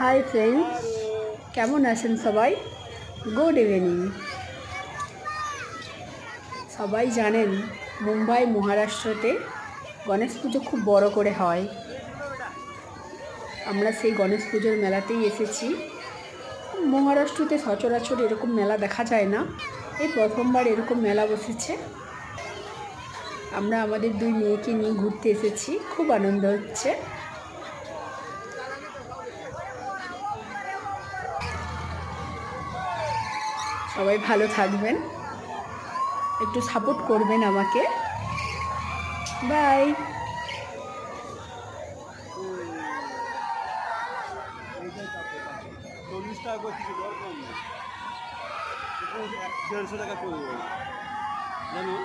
Hi friends, কেমন আছেন সবাই? Good evening. সবাই জানেন মুম্বাই মহারাষ্ট্রতে গণেশ পুজো খুব বড় করে হয়। আমরা সেই গণেশ পুজোর মেলাতেই এসেছি। মহারাষ্ট্রতে সচরাচর এরকম মেলা দেখা যায় না, এই প্রথমবার এরকম মেলা বসেছে। আমরা আমাদের দুই মেয়েকে নিয়ে ঘুরতে এসেছি, খুব আনন্দ হচ্ছে। সবাই ভালো থাকবেন, একটু সাপোর্ট করবেন আমাকে। বাই। 40 টাকা করে কিছু দরকার নেই, 150 টাকা করে জানো।